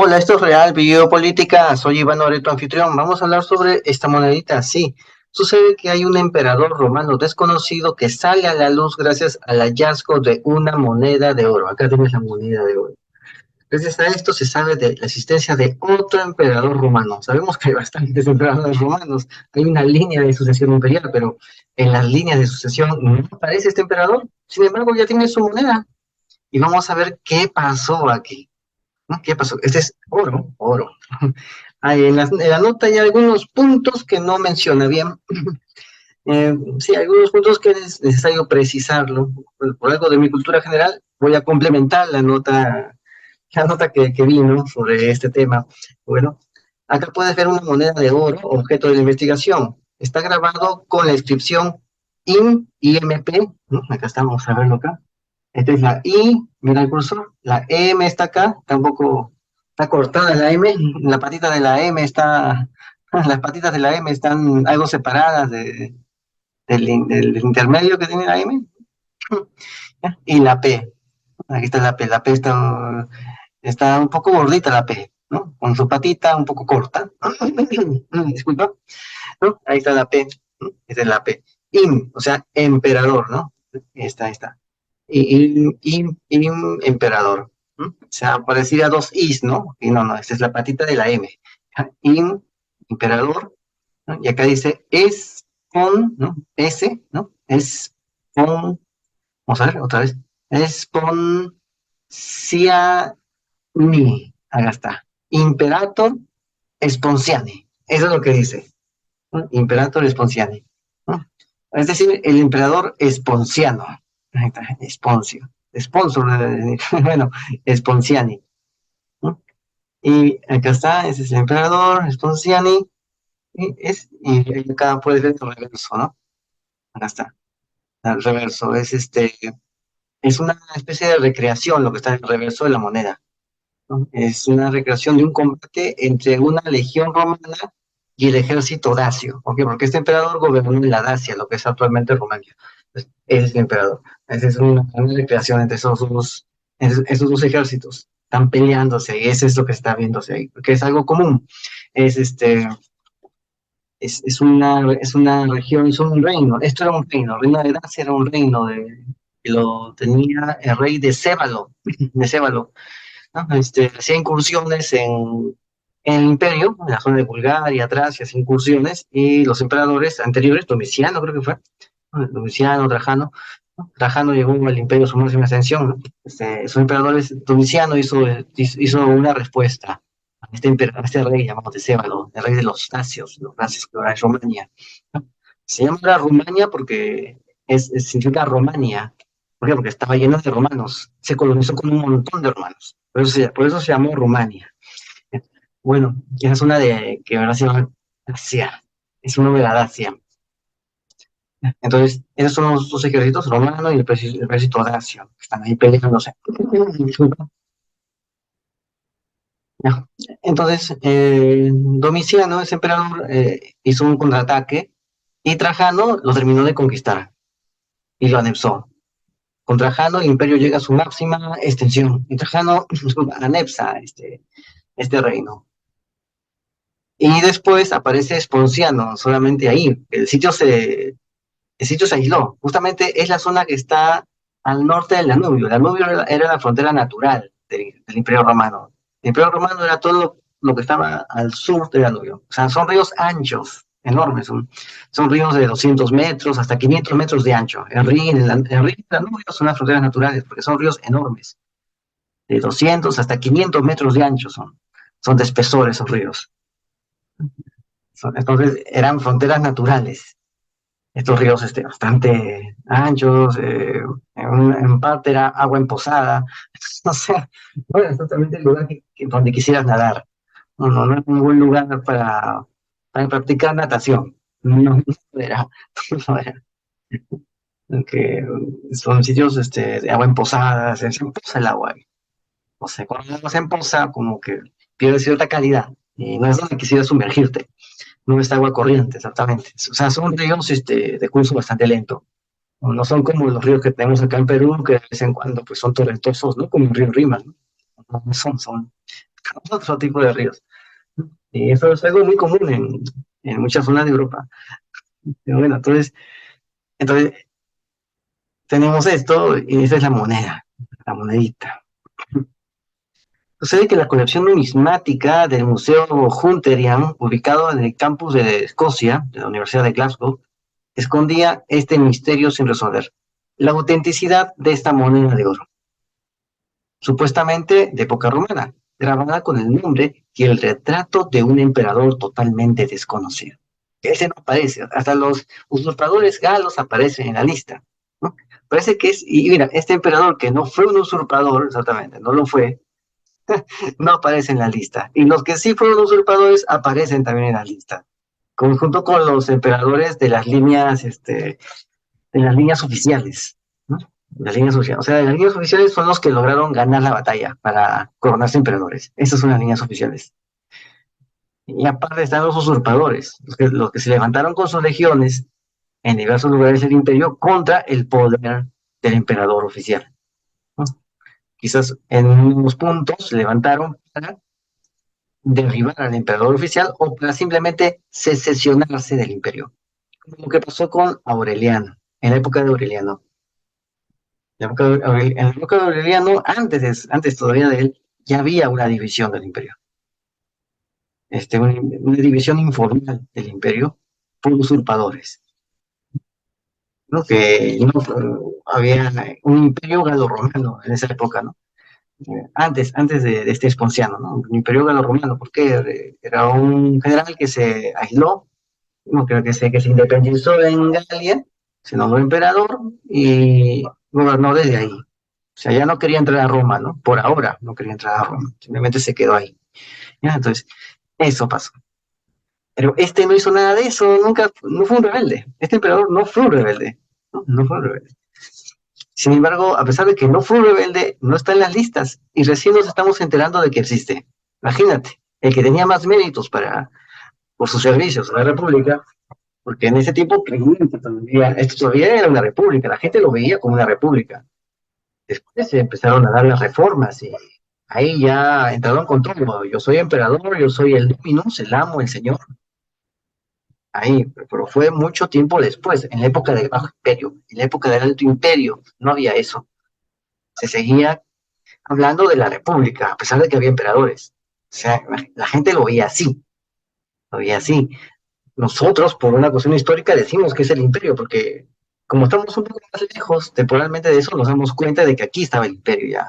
Hola, esto es Real Biopolítica. Soy Iván Oreto, anfitrión. Vamos a hablar sobre esta monedita. Sí, sucede que hay un emperador romano desconocido que sale a la luz gracias al hallazgo de una moneda de oro. Acá tienes la moneda de oro. Gracias a esto se sabe de la existencia de otro emperador romano. Sabemos que hay bastantes emperadores romanos. Hay una línea de sucesión imperial, pero en las líneas de sucesión no aparece este emperador. Sin embargo, ya tiene su moneda. Y vamos a ver qué pasó aquí. ¿No? ¿Qué pasó? Este es oro, oro. En la nota hay algunos puntos que no menciona bien. Sí, algunos puntos que es necesario precisarlo. Por algo de mi cultura general, voy a complementar la nota que vino sobre este tema. Bueno, acá puedes ver una moneda de oro, objeto de la investigación. Está grabado con la inscripción IMP, ¿no? Acá estamos a verlo acá. Esta es la I, mira el cursor, la M está acá, tampoco está cortada la M, la patita de la M está, las patitas de la M están algo separadas del intermedio que tiene la M, y la P, aquí está la P está un poco gordita la P, ¿no? Con su patita un poco corta, disculpa, ¿no? Ahí está la P, ¿no? Esa es la P. O sea, emperador, ¿no? Ahí está. Emperador. ¿No? O sea, parecía dos is, ¿no? Y no, esa es la patita de la M. Im, emperador, ¿no? Y acá dice es con, ¿no? S, ¿no? Es con, vamos a ver otra vez. Es con Ciani. Acá está. Imperator Sponsiani. Eso es lo que dice. ¿No? Imperator Sponsiani. ¿No? Es decir, el emperador Esponciano. Ahí está, Esponcio. Sponsor, bueno, Esponciani. ¿No? Y acá está, ese es el emperador Esponciani. Y acá puedes ver el reverso, ¿no? Acá está, el reverso. Es una especie de recreación lo que está en el reverso de la moneda, ¿no? Es una recreación de un combate entre una legión romana y el ejército dacio. ¿Ok? Porque este emperador gobernó en la Dacia, lo que es actualmente Rumania. Entonces, ese es el emperador. Esa es una recreación entre esos dos ejércitos. Están peleándose y eso es lo que está viéndose ahí, porque es algo común. Es este. Es una región, es un reino. Esto era un reino. El reino de Dacia era un reino que lo tenía el rey de Cébalo, ¿no? Hacía incursiones en el imperio, en la zona de Bulgaria, Tracia, hacía incursiones, y los emperadores anteriores, Domiciano creo que fue, ¿no? Domiciano, Trajano, ¿no? Trajano llegó al imperio a su máxima ascensión, ¿no? Su emperador Domiciano hizo una respuesta a este rey llamado Decébalo, el rey de los dacios, que ahora es Romania, ¿no? Se llama Rumania porque significa Romania. ¿Por qué? Porque estaba lleno de romanos, se colonizó con un montón de romanos. Por eso se llamó Rumania. Bueno, esa es una de que ahora se llama Dacia. Es uno de la Dacia. Entonces, esos son los dos ejércitos, romano y el ejército dacio, que están ahí peleándose. Disculpa. Ya. Entonces, Domiciano, ese emperador, hizo un contraataque y Trajano lo terminó de conquistar y lo anexó. Con Trajano, el imperio llega a su máxima extensión y Trajano, disculpa, anexa este reino. Y después aparece Esponciano, solamente ahí. El sitio se aisló. Justamente es la zona que está al norte del Danubio. El Danubio era la frontera natural del Imperio Romano. El Imperio Romano era todo lo que estaba al sur del Danubio. O sea, son ríos anchos, enormes. Son ríos de 200 metros hasta 500 metros de ancho. El Rin, el Rin y el Danubio son las fronteras naturales porque son ríos enormes. De 200 hasta 500 metros de ancho son de espesor esos ríos. Entonces eran fronteras naturales. Estos ríos bastante anchos, en parte era agua emposada, o sea, bueno, es totalmente el lugar donde quisieras nadar. No es un buen lugar para practicar natación. No era, no era. Que son sitios de agua emposada, se empoza el agua ahí. O sea, cuando el agua se empoza, como que pierde cierta calidad y no es donde quisieras sumergirte. No es agua corriente, exactamente. O sea, son ríos de curso bastante lento. No son como los ríos que tenemos acá en Perú, que de vez en cuando pues, son torrentosos, ¿no? Como el río Rima, ¿no? No son otro tipo de ríos. Y eso es algo muy común en muchas zonas de Europa. Pero bueno, entonces tenemos esto y esa es la monedita. Sucede que la colección numismática del Museo Hunterian, ubicado en el campus de Escocia, de la Universidad de Glasgow, escondía este misterio sin resolver: la autenticidad de esta moneda de oro, supuestamente de época romana, grabada con el nombre y el retrato de un emperador totalmente desconocido. Ese no aparece, hasta los usurpadores galos aparecen en la lista, ¿no? Parece que es, y mira, este emperador que no fue un usurpador, exactamente, no lo fue, no aparece en la lista. Y los que sí fueron usurpadores aparecen también en la lista, junto con los emperadores de las líneas oficiales, ¿no? Las líneas oficiales. O sea, las líneas oficiales son los que lograron ganar la batalla para coronarse emperadores. Esas son las líneas oficiales. Y aparte están los usurpadores, los que se levantaron con sus legiones en diversos lugares del imperio contra el poder del emperador oficial, ¿no? Quizás en unos puntos se levantaron para derribar al emperador oficial o para simplemente secesionarse del imperio. Lo que pasó con Aureliano, en la época de Aureliano. En la época de Aureliano, antes todavía de él, ya había una división del imperio. Una división informal del imperio por usurpadores, ¿no? Que no, había un imperio galo-romano en esa época, ¿no? Antes de este Esponciano, ¿no? Un imperio galo-romano, porque era un general que se aisló, no creo que se independizó en Galia, se nombró emperador y gobernó desde ahí. O sea, ya no quería entrar a Roma, ¿no? Por ahora no quería entrar a Roma, simplemente se quedó ahí. ¿Ya? Entonces, eso pasó. Pero este no hizo nada de eso, nunca, no fue un rebelde. Este emperador no fue un rebelde, ¿no? No fue un rebelde. Sin embargo, a pesar de que no fue un rebelde, no está en las listas y recién nos estamos enterando de que existe. Imagínate, el que tenía más méritos por sus servicios a la República, porque en ese tiempo creían que esto todavía era una república, la gente lo veía como una república. Después se empezaron a dar las reformas y ahí ya entraron con todo. Yo soy emperador, yo soy el dominus, el amo, el señor. Ahí, pero fue mucho tiempo después, en la época del Bajo Imperio, en la época del Alto Imperio, no había eso. Se seguía hablando de la República, a pesar de que había emperadores. O sea, la gente lo veía así, lo veía así. Nosotros, por una cuestión histórica, decimos que es el imperio, porque como estamos un poco más lejos temporalmente de eso, nos damos cuenta de que aquí estaba el imperio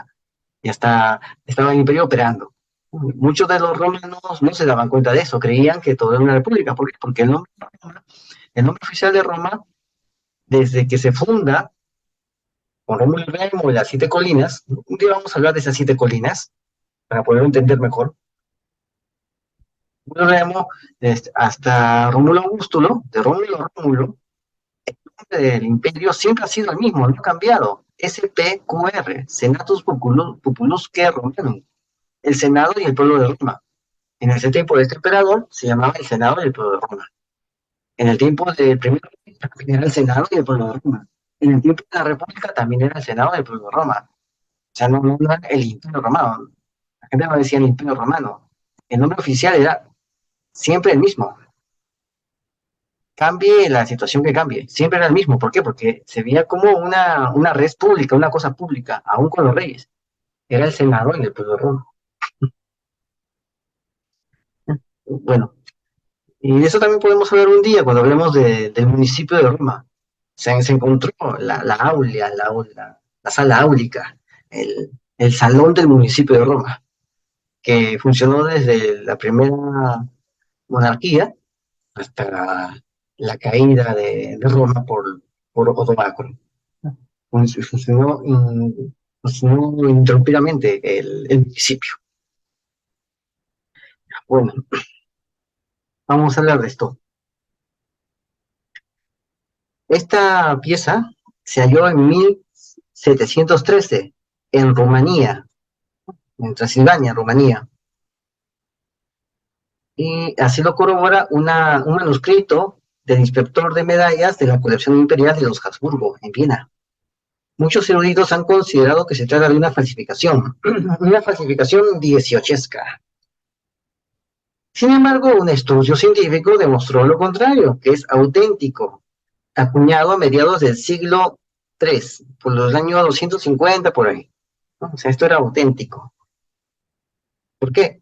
estaba el imperio operando. Muchos de los romanos no se daban cuenta de eso, creían que todo era una república. ¿Por qué? Porque el nombre oficial de Roma, desde que se funda con Rómulo y Remo y las 7 colinas, un día vamos a hablar de esas 7 colinas para poder entender mejor. Rómulo y Remo, hasta Rómulo Augustulo, de Rómulo a Rómulo, el nombre del imperio siempre ha sido el mismo, no ha cambiado. SPQR, Senatus Populusque Romanum, el Senado y el pueblo de Roma. En ese tiempo de este emperador se llamaba el Senado y el pueblo de Roma. En el tiempo del primer rey también era el Senado y el pueblo de Roma. En el tiempo de la República también era el Senado y el pueblo de Roma. O sea, no era el Imperio Romano. La gente no decía el Imperio Romano. El nombre oficial era siempre el mismo. Cambie la situación que cambie, siempre era el mismo. ¿Por qué? Porque se veía como una red pública, una cosa pública, aún con los reyes. Era el Senado y el pueblo de Roma. Bueno, y de eso también podemos hablar un día cuando hablemos del municipio de Roma. Se encontró la aula, la sala áulica, el salón del municipio de Roma, que funcionó desde la primera monarquía hasta la caída de Roma por Otomacro. Funcionó, funcionó ininterrumpidamente el municipio. Bueno, vamos a hablar de esto. Esta pieza se halló en 1713 en Rumanía, en Transilvania, Rumanía. Y así lo corrobora un manuscrito del inspector de medallas de la colección imperial de los Habsburgo, en Viena. Muchos eruditos han considerado que se trata de una falsificación 18esca, Sin embargo, un estudio científico demostró lo contrario, que es auténtico, acuñado a mediados del siglo III, por los años 250 por ahí, ¿no? O sea, esto era auténtico. ¿Por qué?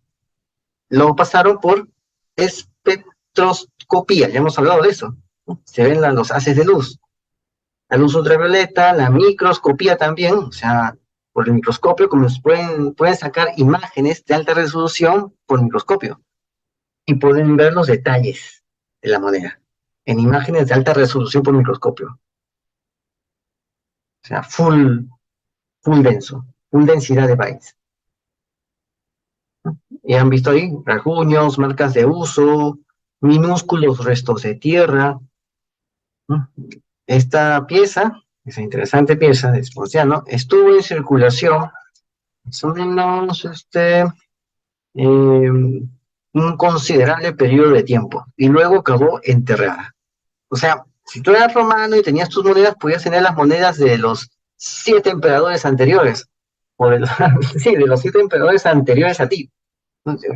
Lo pasaron por espectroscopía, ya hemos hablado de eso, ¿no? Se ven los haces de luz, la luz ultravioleta, la microscopía también, o sea, por el microscopio, como pueden sacar imágenes de alta resolución por microscopio y pueden ver los detalles de la moneda en imágenes de alta resolución por microscopio. O sea, full denso, full densidad de bytes. Y han visto ahí rasguños, marcas de uso, minúsculos restos de tierra. Esta pieza, esa interesante pieza de Esponciano, estuvo en circulación más o menos un considerable periodo de tiempo y luego acabó enterrada. O sea, si tú eras romano y tenías tus monedas, podías tener las monedas de los 7 emperadores anteriores, o de los, sí, de los 7 emperadores anteriores a ti.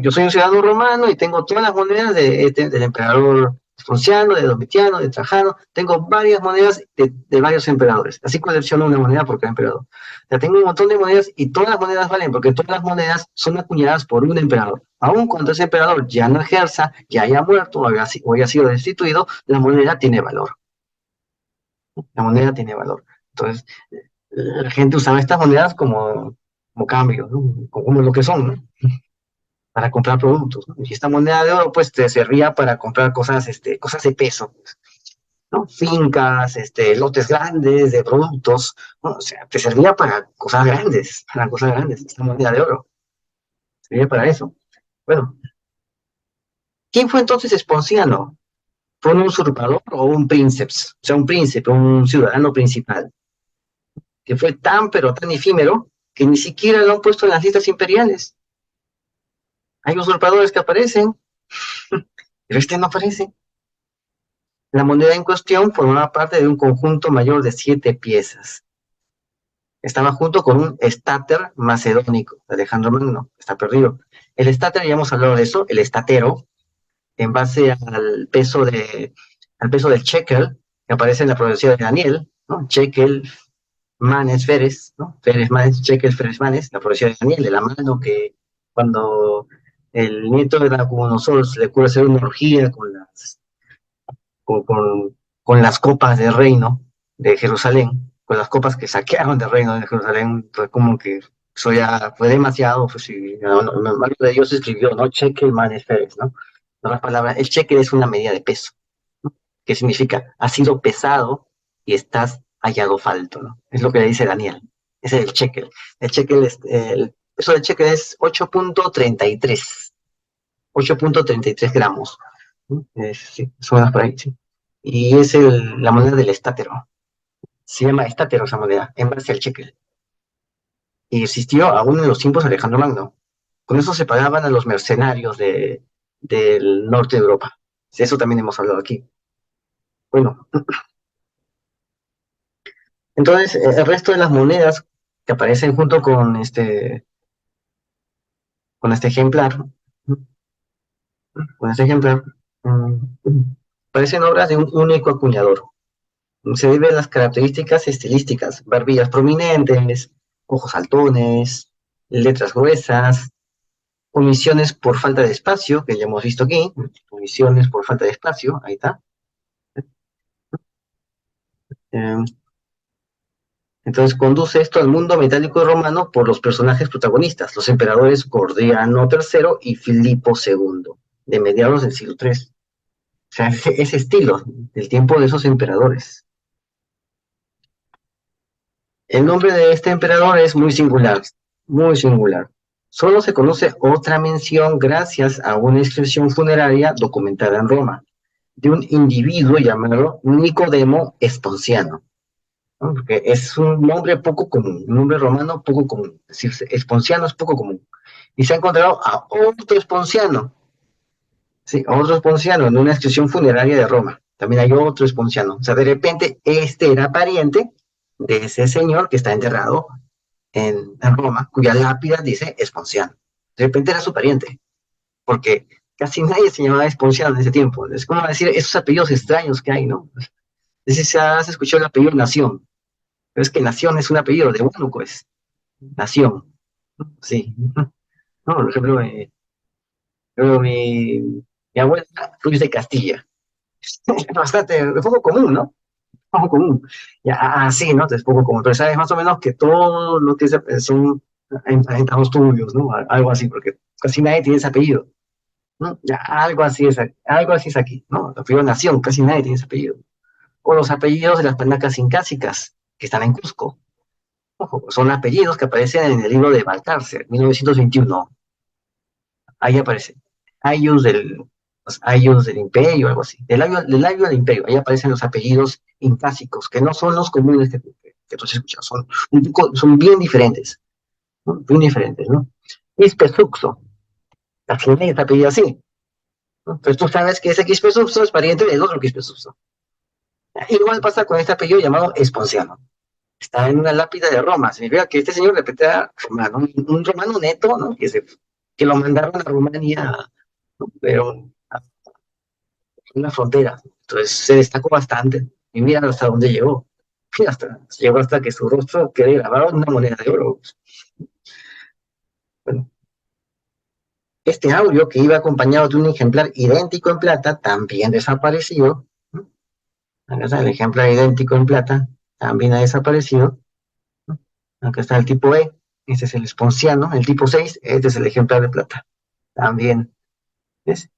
Yo soy un ciudadano romano y tengo todas las monedas del emperador Fonciano, de Domitiano, de Trajano. Tengo varias monedas de varios emperadores. Así colecciono una moneda por cada emperador. O sea, tengo un montón de monedas y todas las monedas valen porque todas las monedas son acuñadas por un emperador. Aun cuando ese emperador ya no ejerza, ya haya muerto o haya sido destituido, la moneda tiene valor. La moneda tiene valor. Entonces, la gente usaba estas monedas como cambio, ¿no? Como lo que son, ¿no? Para comprar productos, ¿no? Y esta moneda de oro, pues, te servía para comprar cosas de peso, ¿no? Fincas, lotes grandes de productos, ¿no? O sea, te servía para cosas grandes, esta moneda de oro, servía para eso. Bueno, ¿quién fue entonces Esponciano? ¿Fue un usurpador o un princeps? O sea, un príncipe, un ciudadano principal, que fue tan, pero tan efímero, que ni siquiera lo han puesto en las listas imperiales. Hay usurpadores que aparecen, pero este no aparece. La moneda en cuestión formaba parte de un conjunto mayor de 7 piezas. Estaba junto con un estáter macedónico de Alejandro Magno, está perdido. El estáter, ya hemos hablado de eso, el estatero, en base al peso del shekel, que aparece en la profecía de Daniel, ¿no? Shekel, manes, feres, ¿no? Feres, manes, shekel, feres, manes, la profecía de Daniel, de la mano que cuando el nieto de Nabucodonosor le ocurre hacer una orgía con, con, con las copas del reino de Jerusalén, con las copas que saquearon del reino de Jerusalén, fue como que eso ya fue demasiado, pues sí, no, Mario de Dios escribió, ¿no? Cheque manes feres, ¿no? En otras palabras, el cheque es una medida de peso, ¿no? Que significa, has sido pesado y estás hallado falto, ¿no? Es lo que le dice Daniel, ese es el cheque. El peso del cheque es 8.33 gramos, ¿no? Sí, son por ahí, sí. Y es la moneda del estátero. Se llama estátero esa moneda, en base al shekel. Y existió aún en los tiempos de Alejandro Magno. Con eso se pagaban a los mercenarios del norte de Europa. De eso también hemos hablado aquí. Bueno, entonces el resto de las monedas que aparecen junto con este ejemplar, con este ejemplar, parecen obras de un único acuñador. Se debe a las características estilísticas, barbillas prominentes, ojos saltones, letras gruesas, omisiones por falta de espacio, que ya hemos visto aquí, omisiones por falta de espacio, ahí está. Eh, entonces conduce esto al mundo metálico romano por los personajes protagonistas, los emperadores Gordiano III y Filipo II, de mediados del siglo III. O sea, ese estilo, del tiempo de esos emperadores. El nombre de este emperador es muy singular, muy singular. Solo se conoce otra mención gracias a una inscripción funeraria documentada en Roma, de un individuo llamado Nicodemo Esponciano, ¿no? Porque es un nombre poco común, un nombre romano poco común, es decir, Esponciano es poco común. Y se ha encontrado a otro Esponciano, ¿sí? A otro Esponciano en una inscripción funeraria de Roma. También hay otro Esponciano. O sea, de repente este era pariente de ese señor que está enterrado en Roma, cuya lápida dice Esponciano. De repente era su pariente, porque casi nadie se llamaba Esponciano en ese tiempo. Es como decir esos apellidos extraños que hay, ¿no? Es decir, se has escuchado el apellido Nación, pero es que Nación es un apellido de Huánuco, es Nación, sí. No, por ejemplo, mi abuela Ruiz de Castilla. Bastante, es poco común, ¿no? Poco común. Ya, sí, ¿no? Es poco común. Pero sabes más o menos que todo lo que son emparentados tuyos, ¿no? Algo así, porque casi nadie tiene ese apellido, ¿no? Ya, algo así es aquí, ¿no? El apellido Nación, casi nadie tiene ese apellido. O los apellidos de las panacas incásicas, que están en Cusco. Ojo, son apellidos que aparecen en el libro de Balcarce, 1921. Ahí aparece. Ayllus los Ayllus del Imperio, algo así. Del labio del Imperio. Ahí aparecen los apellidos incásicos, que no son los comunes que tú has escuchado. Son bien diferentes, ¿no? Bien diferentes, ¿no? Ispesuxo. La gente está apellido así, ¿no? Entonces tú sabes que ese Quispesuxo es pariente del otro Quispesuxo. Igual pasa con este apellido llamado Esponciano. Está en una lápida de Roma. Significa que este señor repite romano, un romano neto, ¿no? Que lo mandaron a Rumania, ¿no? Pero en la frontera. Entonces se destacó bastante. Y mira hasta dónde llegó. Y llegó hasta que su rostro quede grabado en una moneda de oro. Bueno, este aurio, que iba acompañado de un ejemplar idéntico en plata, también desapareció. ¿No? Acá está el ejemplar idéntico en plata, también ha desaparecido. ¿No? Acá está el tipo E, este es el esponciano. El tipo 6, este es el ejemplar de plata, también. ¿Ves?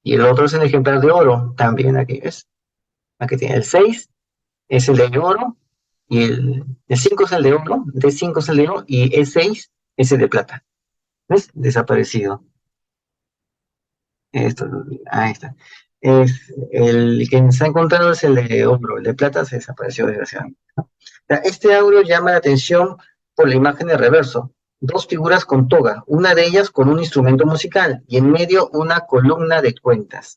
Y el otro es el ejemplar de oro, también aquí, ¿ves? Aquí tiene el 6, es el de oro, y el 5 es el de oro, el D5 es el de oro, y el 6 es el de plata. ¿Ves? Desaparecido. Esto, ahí está. El que se ha encontrado es el de oro, el de plata se desapareció desgraciadamente. Este audio llama la atención por la imagen de reverso. Dos figuras con toga, una de ellas con un instrumento musical y en medio una columna de cuentas.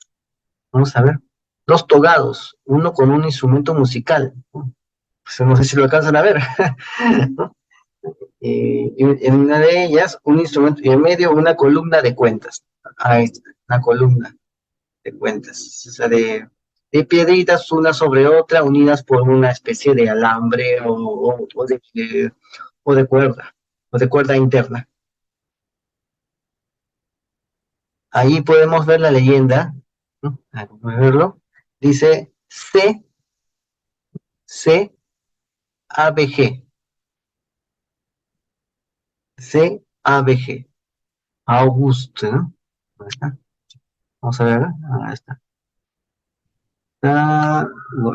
Vamos a ver. Dos togados, uno con un instrumento musical. Pues no sé si lo alcanzan a ver. ¿No? En una de ellas, un instrumento, y en medio una columna de cuentas. Ahí está, una columna de cuentas. O sea, de piedritas una sobre otra, unidas por una especie de alambre o de cuerda interna. Ahí podemos ver la leyenda, ¿no? Vamos a verlo. Dice CABG. CABG. Augusto, ¿no? Ahí está. Vamos a ver, ahí está.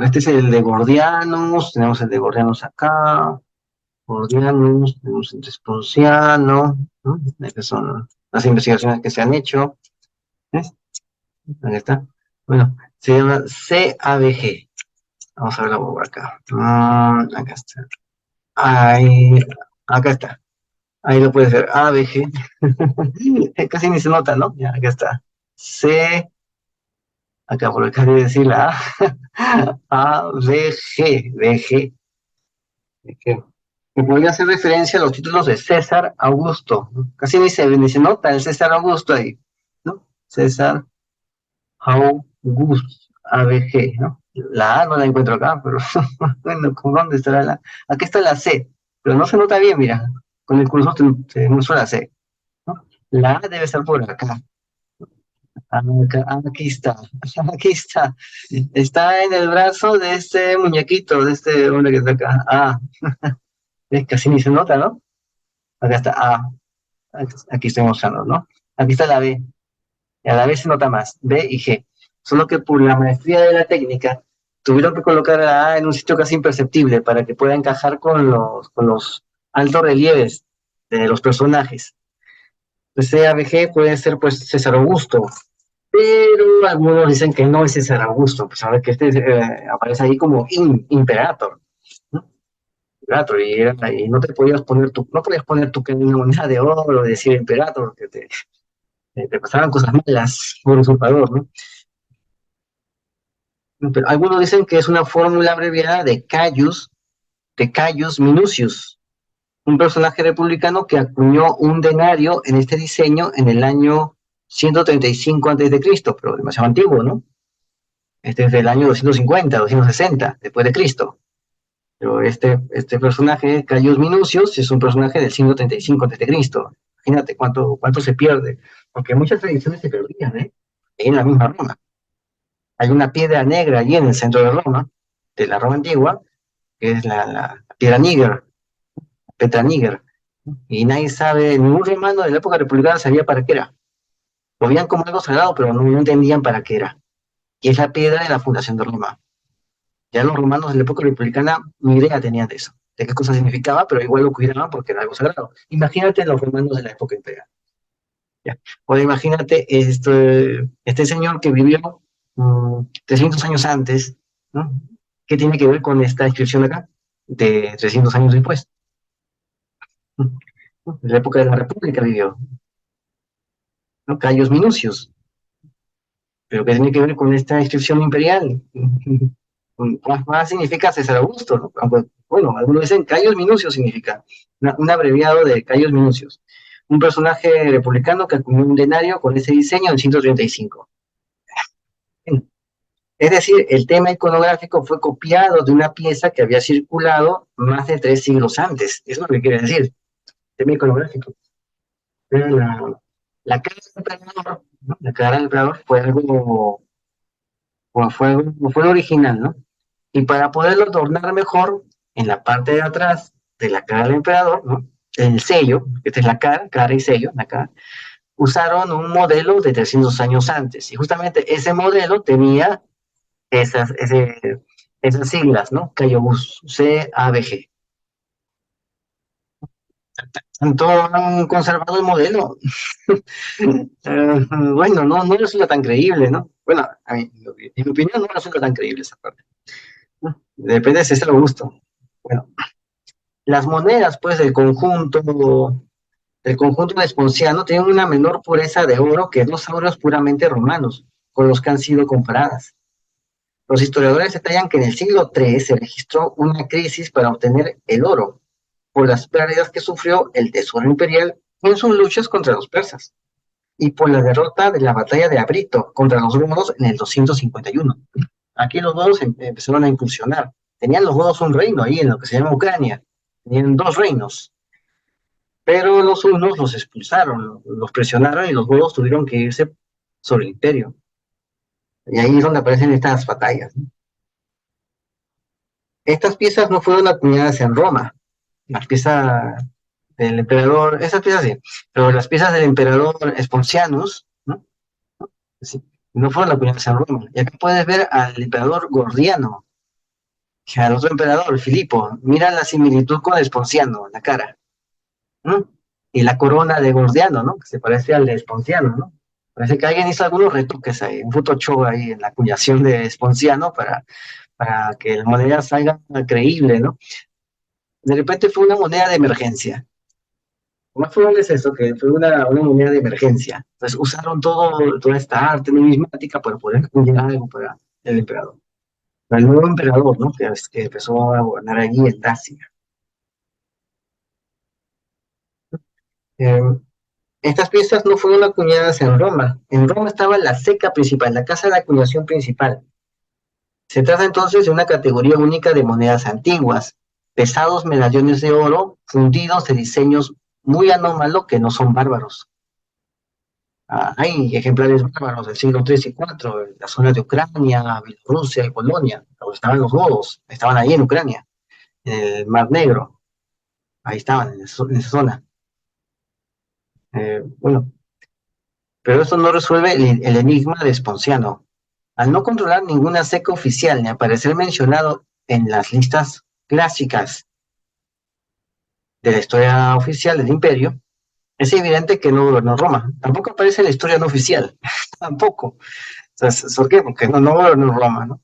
Este es el de Gordianos, tenemos el de Gordianos acá, Gordianos, tenemos el de Esponciano, ¿no? Estas son las investigaciones que se han hecho, ¿ves? Ahí está. Bueno, se llama CABG. Vamos a verlo por acá. Acá está. Ahí, acá está. Ahí lo puedes ver. ABG. Casi ni se nota, ¿no? Ya, acá está. C, acá por acá debe decir la A. ABG. BG. Que podría hacer referencia a los títulos de César Augusto, ¿no? Casi ni se nota el César Augusto ahí, ¿no? César Augusto, ABG, ¿no? La A no la encuentro acá, pero bueno, ¿con dónde estará la? Aquí está la C, pero no se nota bien, mira, con el cursor se muestra la C, ¿no? La A debe estar por acá. Aquí está, aquí está. Está en el brazo de este muñequito, de este hombre que está acá. Casi ni se nota, ¿no? Acá está A, aquí estoy mostrando, ¿no? Aquí está la B, y a la B se nota más, B y G. Solo que por la maestría de la técnica, tuvieron que colocar la A en un sitio casi imperceptible para que pueda encajar con los altos relieves de los personajes. Pues C, A, B, G puede ser pues César Augusto, pero algunos dicen que no es César Augusto, pues a ver que aparece ahí como Imperator, ¿no? Imperator, y no te podías poner no podías poner tu que una moneda de oro, decir Imperator, porque te pasaban cosas malas por usurpador, ¿no? Pero algunos dicen que es una fórmula abreviada de Caius Minucius, un personaje republicano que acuñó un denario en este diseño en el año 135 antes de Cristo, pero demasiado antiguo, ¿no? Este es del año 250, 260 después de Cristo. Pero este personaje, Caius Minucius, es un personaje del 135 antes de Cristo. Imagínate cuánto se pierde, porque muchas tradiciones se perdían, ¿eh? En la misma Roma. Hay una piedra negra allí en el centro de Roma, de la Roma antigua, que es la piedra Níger, Petra Níger, y nadie sabe, ningún romano de la época republicana sabía para qué era. Lo veían como algo sagrado, pero no entendían para qué era. Y es la piedra de la fundación de Roma. Ya los romanos de la época republicana ni idea tenían de eso, de qué cosa significaba, pero igual lo cuidaban porque era algo sagrado. Imagínate los romanos de la época imperial. ¿Ya? O imagínate este señor que vivió 300 años antes, ¿no? ¿Qué tiene que ver con esta inscripción acá? De 300 años después. En la época de la República vivió, ¿no? Caius Minucius. Pero ¿qué tiene que ver con esta inscripción imperial? Más significa César Augusto, ¿no? Aunque, bueno, algunos dicen Caius Minucius significa, un abreviado de Caius Minucius. Un personaje republicano que acuñó un denario con ese diseño en 135. Es decir, el tema iconográfico fue copiado de una pieza que había circulado más de 3 siglos antes. Eso es lo que quiere decir, tema iconográfico. Pero la cara del emperador, ¿no? La cara del emperador fue original, ¿no? Y para poderlo adornar mejor, en la parte de atrás de la cara del emperador, ¿no? El sello, esta es la cara y sello, la cara, usaron un modelo de 300 años antes. Y justamente ese modelo tenía esas siglas, ¿no? Cayobus, CABG. Todos han conservado el modelo. Bueno, no resulta tan creíble, ¿no? Bueno, en mi opinión no resulta tan creíble esa parte. Depende si es el gusto. Bueno, las monedas, pues, del conjunto vespuciano tienen una menor pureza de oro que dos auros puramente romanos, con los que han sido comparadas. Los historiadores detallan que en el siglo III se registró una crisis para obtener el oro, por las pérdidas que sufrió el tesoro imperial en sus luchas contra los persas, y por la derrota de la batalla de Abrito contra los godos en el 251. Aquí los godos empezaron a incursionar. Tenían los godos un reino ahí en lo que se llama Ucrania. Tenían dos reinos, pero los hunos los expulsaron, los presionaron y los godos tuvieron que irse sobre el imperio. Y ahí es donde aparecen estas batallas, ¿no? Estas piezas no fueron acuñadas en Roma. Las piezas del emperador, esas piezas sí, pero las piezas del emperador Espontianus, ¿no? Sí, no fueron acuñadas en Roma. Y aquí puedes ver al emperador Gordiano, que al otro emperador, Filipo. Mira la similitud con Esponciano, la cara, ¿no? Y la corona de Gordiano, ¿no? Que se parece al de Esponciano, ¿no? Parece que alguien hizo algunos retoques ahí, un Photoshop ahí en la acuñación de Esponciano para que la moneda salga creíble, ¿no? De repente fue una moneda de emergencia. Lo más probable es eso, que fue una moneda de emergencia. Entonces usaron toda esta arte numismática para poder acuñar algo para el emperador. Para el nuevo emperador, ¿no? Que empezó a gobernar allí en Dacia. Eh, Estas piezas no fueron acuñadas en Roma. En Roma estaba la ceca principal, la casa de acuñación principal. Se trata entonces de una categoría única de monedas antiguas, pesados medallones de oro fundidos de diseños muy anómalos que no son bárbaros. Hay ejemplares bárbaros del siglo III y IV, en la zona de Ucrania, Bielorrusia y Polonia, donde estaban los godos, estaban ahí en Ucrania, en el Mar Negro, ahí estaban, en esa zona. Bueno, pero eso no resuelve el enigma de Esponciano. Al no controlar ninguna ceca oficial ni aparecer mencionado en las listas clásicas de la historia oficial del imperio, es evidente que no gobernó Roma. Tampoco aparece en la historia no oficial, tampoco. Entonces, ¿por qué? Porque no gobernó Roma, ¿no?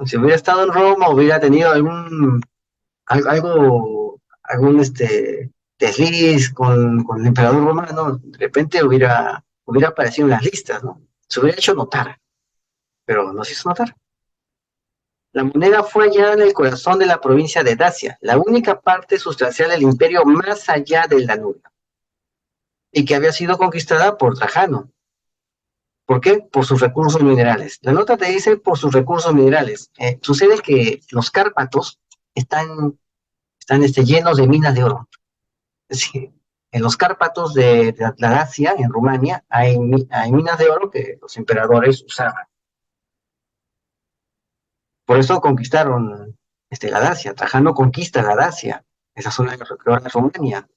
Si hubiera estado en Roma, hubiera tenido algún desliz con el emperador romano, de repente hubiera aparecido en las listas, ¿no? Se hubiera hecho notar, pero no se hizo notar. La moneda fue hallada en el corazón de la provincia de Dacia, la única parte sustancial del imperio más allá del Danubio, y que había sido conquistada por Trajano. ¿Por qué? Por sus recursos minerales. La nota te dice por sus recursos minerales. Sucede que los Cárpatos están llenos de minas de oro. Es decir, en los Cárpatos de la Dacia, en Rumania, hay minas de oro que los emperadores usaban. Por eso conquistaron la Dacia. Trajano conquista la Dacia, esa zona que ahora es Rumania.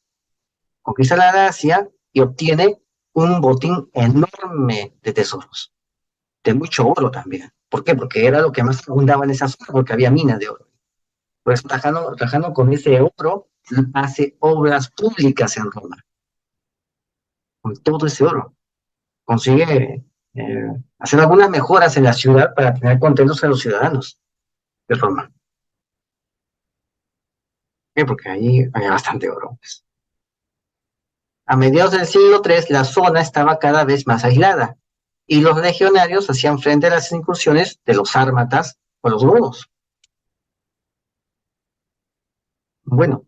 Conquista la Dacia y obtiene un botín enorme de tesoros, de mucho oro también. ¿Por qué? Porque era lo que más abundaba en esa zona, porque había minas de oro. Por eso Trajano con ese oro hace obras públicas en Roma, con todo ese oro. Consigue hacer algunas mejoras en la ciudad para tener contentos a los ciudadanos de Roma. Porque ahí había bastante oro. Pues. A mediados del siglo III, la zona estaba cada vez más aislada y los legionarios hacían frente a las incursiones de los sármatas o los godos. Bueno,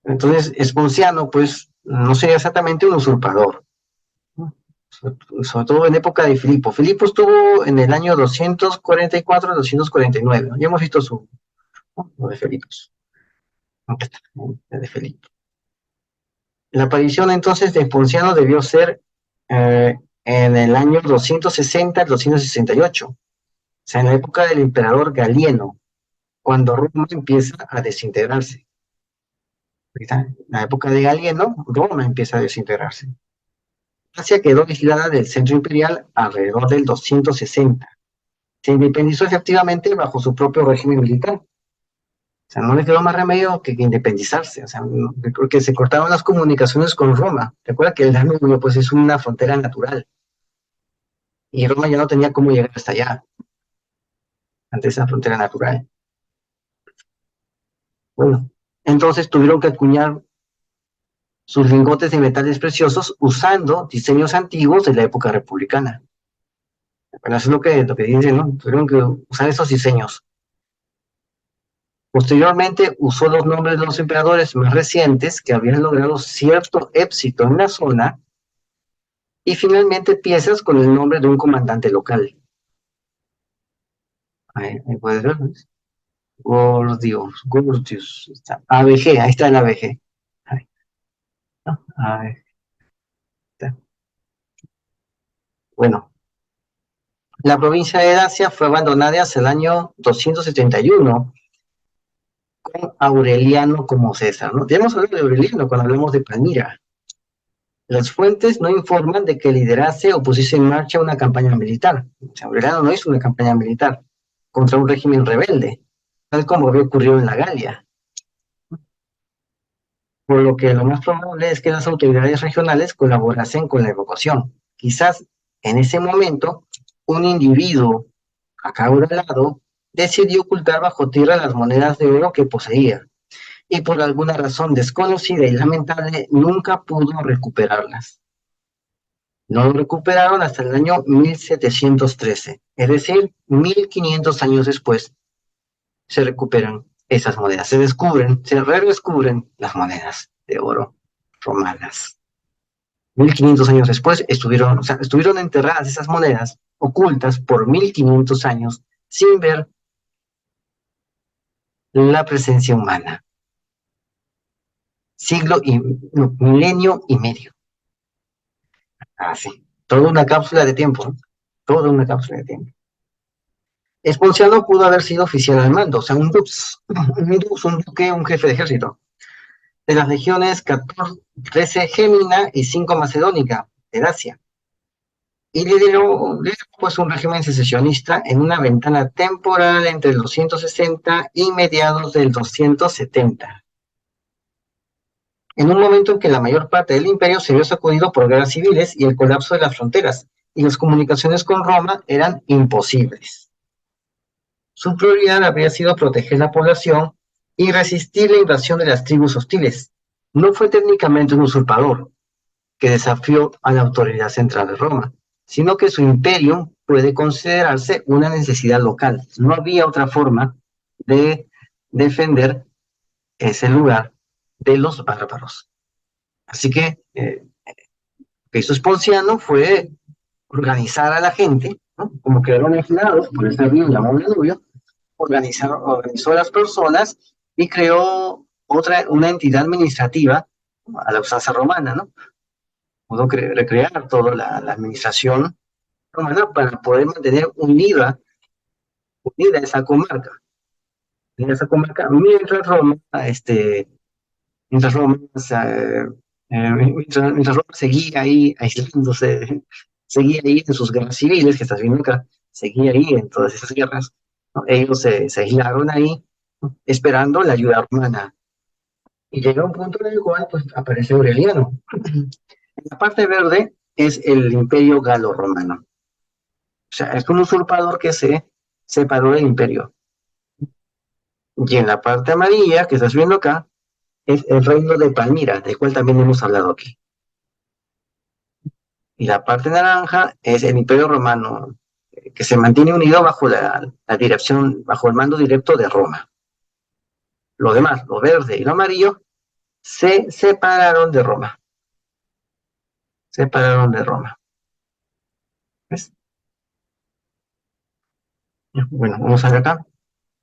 entonces Esponciano, pues, no sería exactamente un usurpador, ¿no? Sobre todo en época de Filipo. Filipo estuvo en el año 244 249, ¿no? Ya hemos visto lo de Filipos, de Filipo. La aparición entonces de Esponciano debió ser en el año 260 268, o sea, en la época del emperador Galieno, cuando Roma empieza a desintegrarse. En la época de Galieno, Roma empieza a desintegrarse. Asia quedó aislada del centro imperial alrededor del 260. Se independizó efectivamente bajo su propio régimen militar. O sea, no le quedó más remedio que independizarse. O sea, porque se cortaban las comunicaciones con Roma. Recuerda que el Danubio pues, es una frontera natural. Y Roma ya no tenía cómo llegar hasta allá, ante esa frontera natural. Bueno, entonces tuvieron que acuñar sus lingotes de metales preciosos usando diseños antiguos de la época republicana. Bueno, eso es lo que dicen, ¿no? Tuvieron que usar esos diseños. Posteriormente usó los nombres de los emperadores más recientes que habían logrado cierto éxito en la zona y finalmente piezas con el nombre de un comandante local. Ahí puedes ver, ¿no? Gordius, está. ABG, ahí está el ABG. Ahí, ¿no? Ahí está. Bueno, la provincia de Dacia fue abandonada hacia el año 271 con Aureliano como César, ¿no? Ya hemos hablado de Aureliano cuando hablamos de Palmira. Las fuentes no informan de que liderase o pusiese en marcha una campaña militar. O sea, Aureliano no hizo una campaña militar contra un régimen rebelde, tal como había ocurrido en la Galia. Por lo que lo más probable es que las autoridades regionales colaborasen con la evacuación. Quizás en ese momento un individuo acaudalado decidió ocultar bajo tierra las monedas de oro que poseía y por alguna razón desconocida y lamentable nunca pudo recuperarlas. No lo recuperaron hasta el año 1713, es decir, 1500 años después se recuperan esas monedas, se redescubren las monedas de oro romanas. 1500 años después estuvieron enterradas esas monedas ocultas por 1500 años sin ver la presencia humana. Milenio y medio. Así. Toda una cápsula de tiempo, ¿no? Toda una cápsula de tiempo. Esponciano pudo haber sido oficial al mando, o sea, un duque, un jefe de ejército, de las legiones 13 Gémina y 5 Macedónica, de Dacia. Y lideró pues un régimen secesionista en una ventana temporal entre el 260 y mediados del 270. En un momento en que la mayor parte del imperio se vio sacudido por guerras civiles y el colapso de las fronteras, y las comunicaciones con Roma eran imposibles. Su prioridad habría sido proteger la población y resistir la invasión de las tribus hostiles. No fue técnicamente un usurpador que desafió a la autoridad central de Roma, sino que su imperio puede considerarse una necesidad local. No había otra forma de defender ese lugar de los bárbaros. Así que lo que hizo Esponciano fue organizar a la gente, ¿no? Como quedaron aislados por ese río llamado Danubio, organizó a las personas y creó una entidad administrativa, ¿no? A la usanza romana, ¿no? Pudo recrear toda la administración romana para poder mantener unida esa comarca, mientras Roma, mientras Roma seguía ahí aislándose, seguía ahí en sus guerras civiles, que estás viendo acá, seguía ahí en todas esas guerras, ¿no? Ellos se aislaron ahí, ¿no? Esperando la ayuda romana. Y llega un punto en el cual pues, aparece Aureliano. En la parte verde es el imperio galo-romano. O sea, es un usurpador que se separó del imperio. Y en la parte amarilla que estás viendo acá es el reino de Palmira, del cual también hemos hablado aquí. Y la parte naranja es el Imperio Romano, que se mantiene unido bajo la dirección, bajo el mando directo de Roma. Lo demás, lo verde y lo amarillo, se separaron de Roma. Separaron de Roma. ¿Ves? Bueno, vamos a ver acá.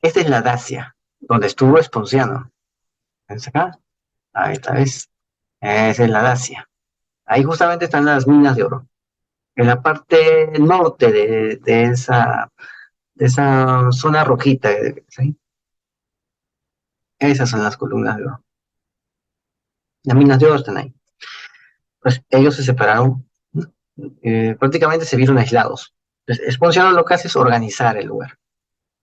Esta es la Dacia, donde estuvo Esponciano. ¿Ves acá? Ahí está, ¿ves? Esa es la Dacia. Ahí justamente están las minas de oro. En la parte norte de esa zona rojita, ¿sí? Esas son las columnas de oro. Las minas de oro están ahí. Pues ellos se separaron, prácticamente se vieron aislados. Entonces, Esponciano lo que hace es organizar el lugar.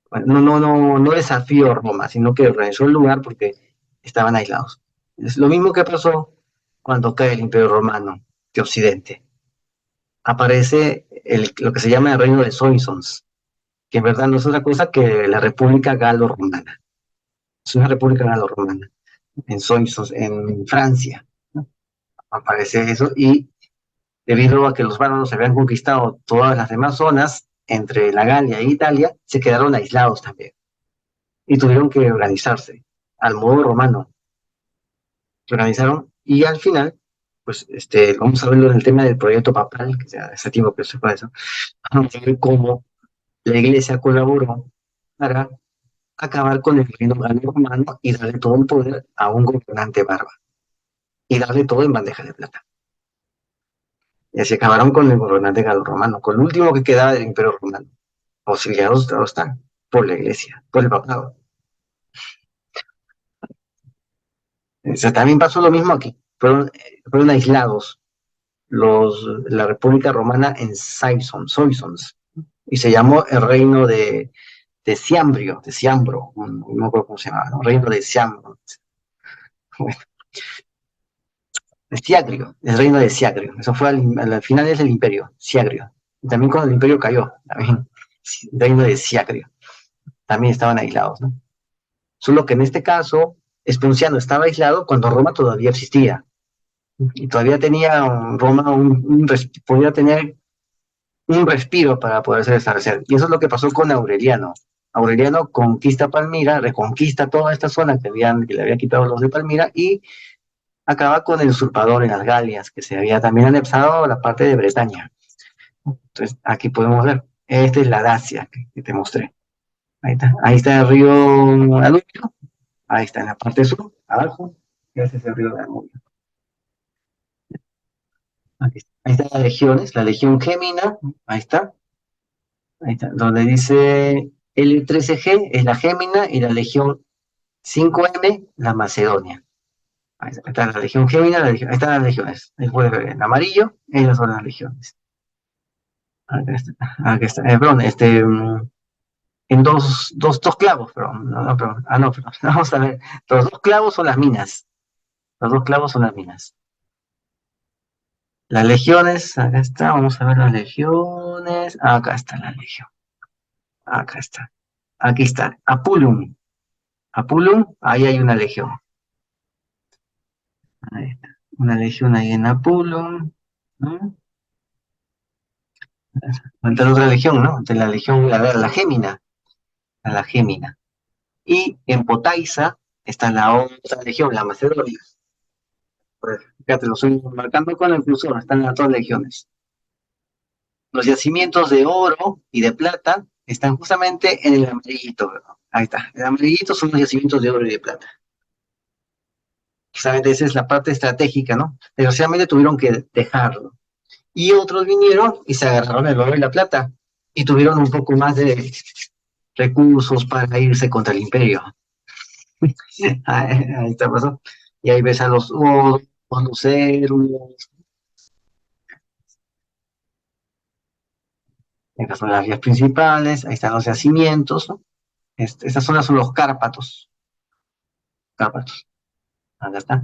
Bueno, no desafió a Roma, sino que organizó el lugar porque estaban aislados. Es lo mismo que pasó cuando cae el Imperio Romano de Occidente. Aparece lo que se llama el reino de Soissons, que en verdad no es otra cosa que la República Galo-Romana. Es una república galo-romana en Soissons, en Francia, ¿no? Aparece eso y debido a que los bárbaros habían conquistado todas las demás zonas entre la Galia e Italia, se quedaron aislados también y tuvieron que organizarse al modo romano. Se organizaron y al final, pues vamos a verlo en el tema del proyecto papal, que sea ese tiempo que se fue eso, vamos a ver cómo la iglesia colaboró para acabar con el reino romano y darle todo el poder a un gobernante bárbaro y darle todo en bandeja de plata. Y así acabaron con el gobernante galo-romano, con el último que quedaba del imperio romano. Auxiliados todos están por la iglesia, por el papado. O sea, también pasó lo mismo aquí. Fueron aislados la República Romana en Soissons, y se llamó el reino de Ciambro, no me acuerdo cómo se llamaba, ¿no? Reino de Ciambro. Bueno, el reino de Siagrio. Eso fue al final del imperio, Siagrio. Y también cuando el imperio cayó, también, el reino de Siagrio. También estaban aislados, ¿no? Solo que en este caso, Esponciano estaba aislado cuando Roma todavía existía. Y todavía tenía Roma podía tener un respiro para poderse establecer. Y eso es lo que pasó con Aureliano. Aureliano conquista Palmira, reconquista toda esta zona que le había quitado los de Palmira y acaba con el usurpador en las Galias, que se había también anexado a la parte de Bretaña. Entonces, aquí podemos ver, esta es la Dacia que te mostré. Ahí está el río Danubio, ahí está en la parte sur, abajo, ese es el río Danubio. Ahí están las legiones, la legión Gémina, ahí está, donde dice L13G es la Gémina y la legión 5M la Macedonia. Ahí está la legión Gémina, ahí están las legiones. Ahí puedes ver en amarillo, esas son las legiones. Aquí está, perdón, en dos clavos, perdón, perdón, vamos a ver, los dos clavos son las minas, los dos clavos son las minas. Las legiones, acá está, vamos a ver las legiones, acá está la legión, acá está, aquí está, Apulum, ahí hay una legión, ahí está, una legión ahí en Apulum, ¿no? Falta otra legión, ¿no? De la legión, a ver, la Gémina. Y en Potaiza está la otra legión, la Macedonia. Pues, fíjate, lo estoy marcando con el cursor, están las dos legiones. Los yacimientos de oro y de plata están justamente en el amarillito, ¿verdad? Ahí está. El amarillito son los yacimientos de oro y de plata. Justamente esa es la parte estratégica, ¿no? Desgraciadamente tuvieron que dejarlo. Y otros vinieron y se agarraron el oro y la plata y tuvieron un poco más de recursos para irse contra el imperio. Ahí está, pasó. Y ahí ves a los oros, los héroes, estas son las vías principales, ahí están los yacimientos, ¿no? Estas zonas son los Cárpatos, Cárpatos, acá está.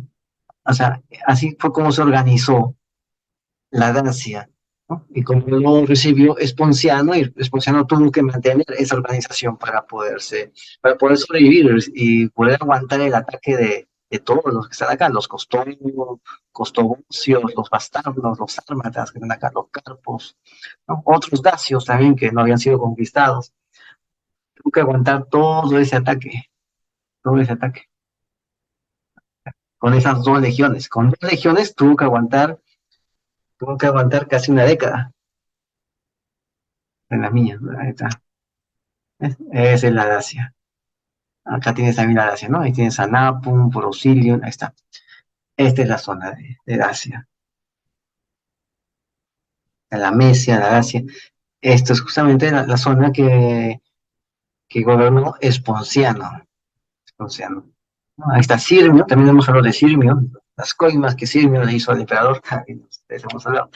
O sea, así fue como se organizó la Dacia, ¿no? Y como lo recibió Esponciano, y Esponciano tuvo que mantener esa organización para poder sobrevivir y poder aguantar el ataque de todos los que están acá, los costobocios, los bastardos, los sármatas que están acá, los carpos, ¿no? Otros dacios también que no habían sido conquistados. Tuvo que aguantar todo ese ataque, con esas dos legiones. Con dos legiones tuvo que aguantar casi una década en las minas, ¿no? Ahí está. Esa es la Dacia. Acá tienes también la Dacia, ¿no? Ahí tienes a Napum, Procilium, ahí está. Esta es la zona de Dacia, la Mesia, la Dacia. Esto es justamente la zona que gobernó Esponciano. Esponciano. ¿No? Ahí está Sirmio, también hemos hablado de Sirmio, las coimas que Sirmio le hizo al emperador, hemos hablado.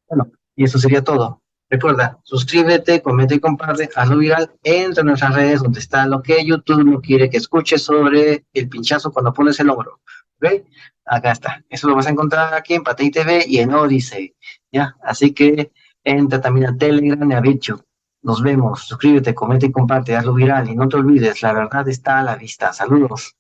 Bueno, y eso sería todo. Recuerda, suscríbete, comenta y comparte, hazlo viral, entra en nuestras redes donde está lo que YouTube no quiere que escuches sobre el pinchazo cuando pones el hombro. ¿Ok? Acá está. Eso lo vas a encontrar aquí en Patey TV y en Odyssey. ¿Ya? Así que entra también a Telegram y a BitChute. Nos vemos. Suscríbete, comenta y comparte, hazlo viral. Y no te olvides, la verdad está a la vista. Saludos.